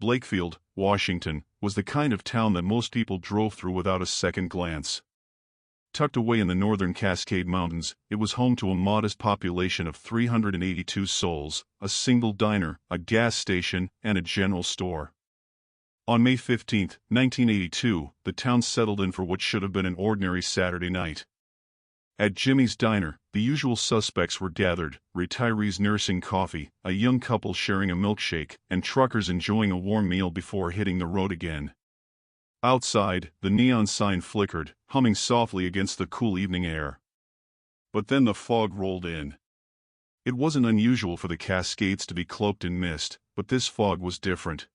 Blakefield, Washington, was the kind of town that most people drove through without a second glance. Tucked away in the northern Cascade Mountains, it was home to a modest population of 382 souls, a single diner, a gas station, and a general store. On May 15, 1982, the town settled in for what should have been an ordinary Saturday night. At Jimmy's Diner, the usual suspects were gathered: retirees nursing coffee, a young couple sharing a milkshake, and truckers enjoying a warm meal before hitting the road again. Outside, the neon sign flickered, humming softly against the cool evening air. But then the fog rolled in. It wasn't unusual for the Cascades to be cloaked in mist, but this fog was different.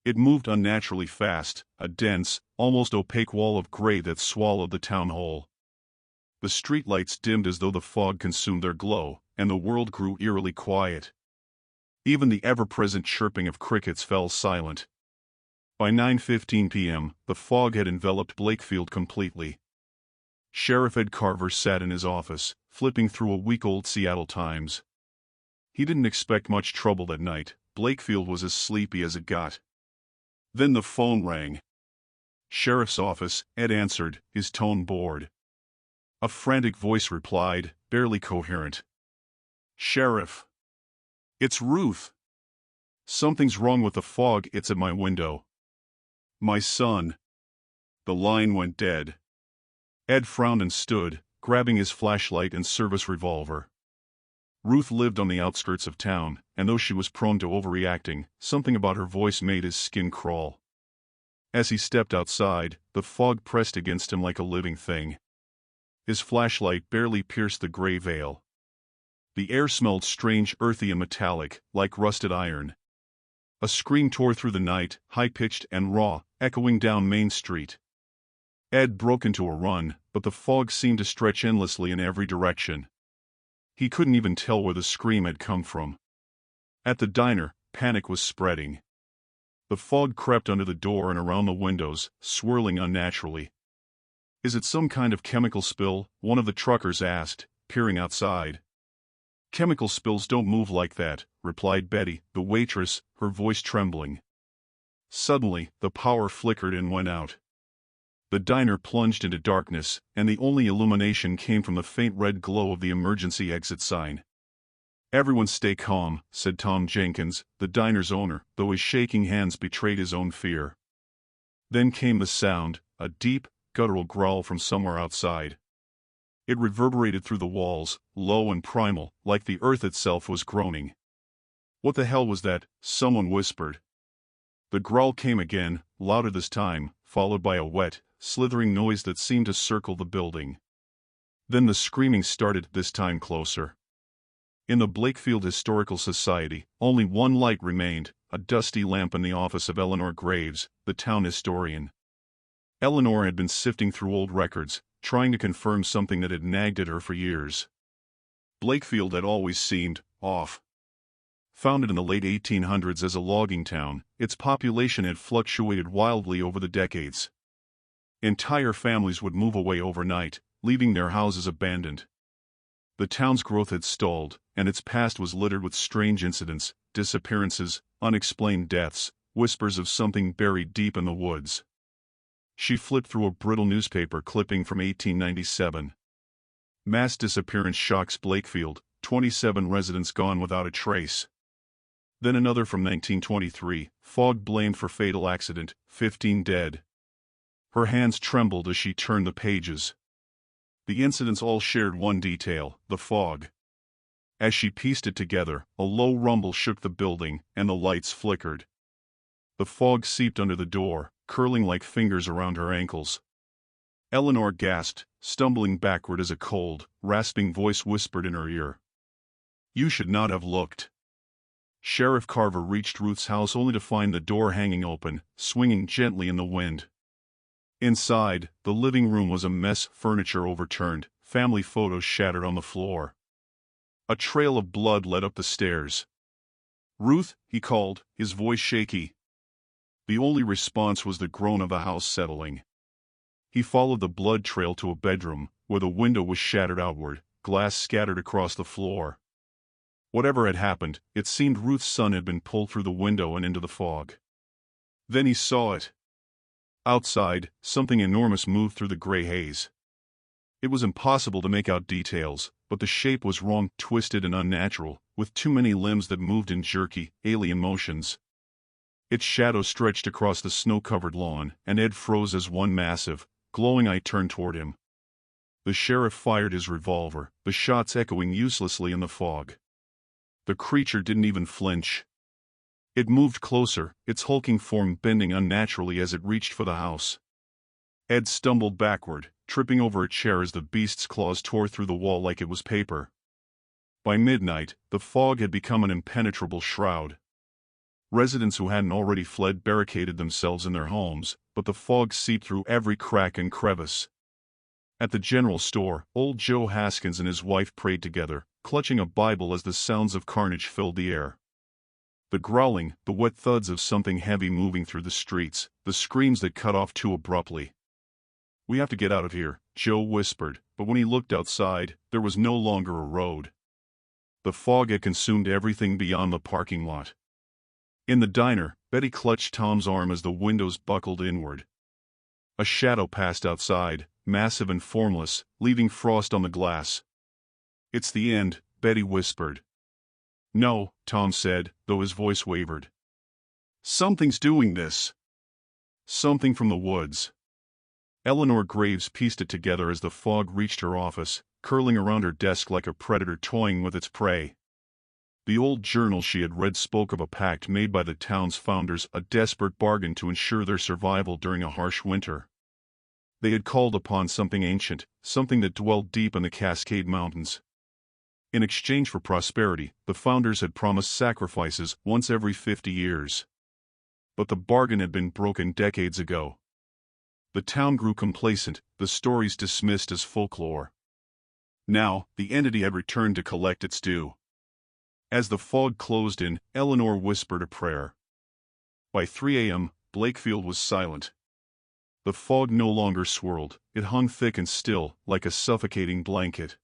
It moved unnaturally fast, a dense, almost opaque wall of gray that swallowed the town whole. The streetlights dimmed as though the fog consumed their glow, and the world grew eerily quiet. Even the ever-present chirping of crickets fell silent. By 9:15 p.m., the fog had enveloped Blakefield completely. Sheriff Ed Carver sat in his office, flipping through a week-old Seattle Times. He didn't expect much trouble that night. Blakefield was as sleepy as it got. Then the phone rang. "Sheriff's office," Ed answered, his tone bored. A frantic voice replied, barely coherent. "Sheriff. It's Ruth. Something's wrong with the fog. It's at my window. My son." The line went dead. Ed frowned and stood, grabbing his flashlight and service revolver. Ruth lived on the outskirts of town, and though she was prone to overreacting, something about her voice made his skin crawl. As he stepped outside, the fog pressed against him like a living thing. His flashlight barely pierced the gray veil. The air smelled strange, earthy and metallic, like rusted iron. A scream tore through the night, high-pitched and raw, echoing down Main Street. Ed broke into a run, but the fog seemed to stretch endlessly in every direction. He couldn't even tell where the scream had come from. At the diner, panic was spreading. The fog crept under the door and around the windows, swirling unnaturally. "Is it some kind of chemical spill?" one of the truckers asked, peering outside. "Chemical spills don't move like that," replied Betty, the waitress, her voice trembling. Suddenly, the power flickered and went out. The diner plunged into darkness, and the only illumination came from the faint red glow of the emergency exit sign. "Everyone stay calm," said Tom Jenkins, the diner's owner, though his shaking hands betrayed his own fear. Then came the sound, a deep, guttural growl from somewhere outside. It reverberated through the walls, low and primal, like the earth itself was groaning. "What the hell was that?" someone whispered. The growl came again, louder this time, followed by a wet, slithering noise that seemed to circle the building. Then the screaming started, this time closer. In the Blakefield Historical Society, only one light remained, a dusty lamp in the office of Eleanor Graves, the town historian. Eleanor had been sifting through old records, trying to confirm something that had nagged at her for years. Blakefield had always seemed off. Founded in the late 1800s as a logging town, its population had fluctuated wildly over the decades. Entire families would move away overnight, leaving their houses abandoned. The town's growth had stalled, and its past was littered with strange incidents, disappearances, unexplained deaths, whispers of something buried deep in the woods. She flipped through a brittle newspaper clipping from 1897. "Mass disappearance shocks Blakefield, 27 residents gone without a trace." Then another from 1923, "Fog blamed for fatal accident, 15 dead." Her hands trembled as she turned the pages. The incidents all shared one detail: the fog. As she pieced it together, a low rumble shook the building, and the lights flickered. The fog seeped under the door, curling like fingers around her ankles. Eleanor gasped, stumbling backward as a cold, rasping voice whispered in her ear. "You should not have looked." Sheriff Carver reached Ruth's house only to find the door hanging open, swinging gently in the wind. Inside, the living room was a mess, furniture overturned, family photos shattered on the floor. A trail of blood led up the stairs. "Ruth," he called, his voice shaky. The only response was the groan of the house settling. He followed the blood trail to a bedroom, where the window was shattered outward, glass scattered across the floor. Whatever had happened, it seemed Ruth's son had been pulled through the window and into the fog. Then he saw it. Outside, something enormous moved through the gray haze. It was impossible to make out details, but the shape was wrong, twisted and unnatural, with too many limbs that moved in jerky, alien motions. Its shadow stretched across the snow-covered lawn, and Ed froze as one massive, glowing eye turned toward him. The sheriff fired his revolver, the shots echoing uselessly in the fog. The creature didn't even flinch. It moved closer, its hulking form bending unnaturally as it reached for the house. Ed stumbled backward, tripping over a chair as the beast's claws tore through the wall like it was paper. By midnight, the fog had become an impenetrable shroud. Residents who hadn't already fled barricaded themselves in their homes, but the fog seeped through every crack and crevice. At the general store, old Joe Haskins and his wife prayed together, clutching a Bible as the sounds of carnage filled the air. The growling, the wet thuds of something heavy moving through the streets, the screams that cut off too abruptly. "We have to get out of here," Joe whispered, but when he looked outside, there was no longer a road. The fog had consumed everything beyond the parking lot. In the diner, Betty clutched Tom's arm as the windows buckled inward. A shadow passed outside, massive and formless, leaving frost on the glass. "It's the end," Betty whispered. "No," Tom said, though his voice wavered. "Something's doing this." Something from the woods. Eleanor Graves pieced it together as the fog reached her office, curling around her desk like a predator toying with its prey. The old journal she had read spoke of a pact made by the town's founders, a desperate bargain to ensure their survival during a harsh winter. They had called upon something ancient, something that dwelled deep in the Cascade Mountains. In exchange for prosperity, the founders had promised sacrifices once every 50 years. But the bargain had been broken decades ago. The town grew complacent, the stories dismissed as folklore. Now, the entity had returned to collect its due. As the fog closed in, Eleanor whispered a prayer. By 3 a.m., Blakefield was silent. The fog no longer swirled, it hung thick and still, like a suffocating blanket.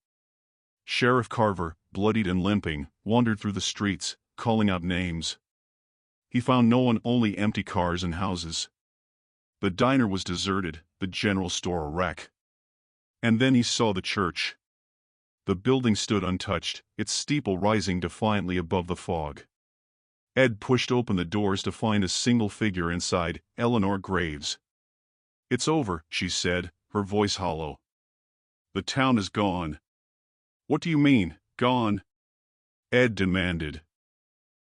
Sheriff Carver, bloodied and limping, wandered through the streets, calling out names. He found no one, only empty cars and houses. The diner was deserted, the general store a wreck. And then he saw the church. The building stood untouched, its steeple rising defiantly above the fog. Ed pushed open the doors to find a single figure inside, Eleanor Graves. "It's over," she said, her voice hollow. "The town is gone." "What do you mean, gone?" Ed demanded.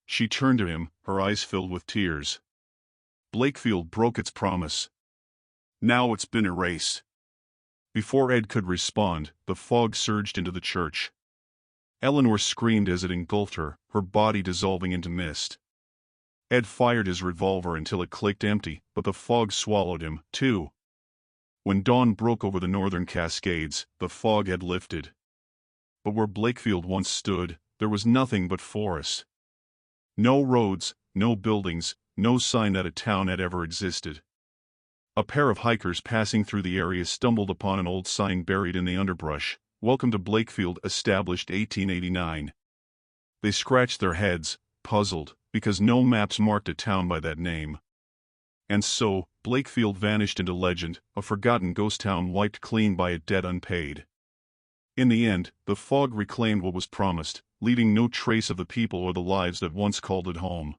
She turned to him, her eyes filled with tears. "Blakefield broke its promise. Now it's been erased." Before Ed could respond, the fog surged into the church. Eleanor screamed as it engulfed her, her body dissolving into mist. Ed fired his revolver until it clicked empty, but the fog swallowed him, too. When dawn broke over the northern Cascades, the fog had lifted. But where Blakefield once stood, there was nothing but forest. No roads, no buildings, no sign that a town had ever existed. A pair of hikers passing through the area stumbled upon an old sign buried in the underbrush, "Welcome to Blakefield, established 1889. They scratched their heads, puzzled, because no maps marked a town by that name. And so, Blakefield vanished into legend, a forgotten ghost town wiped clean by a debt unpaid. In the end, the fog reclaimed what was promised, leaving no trace of the people or the lives that once called it home.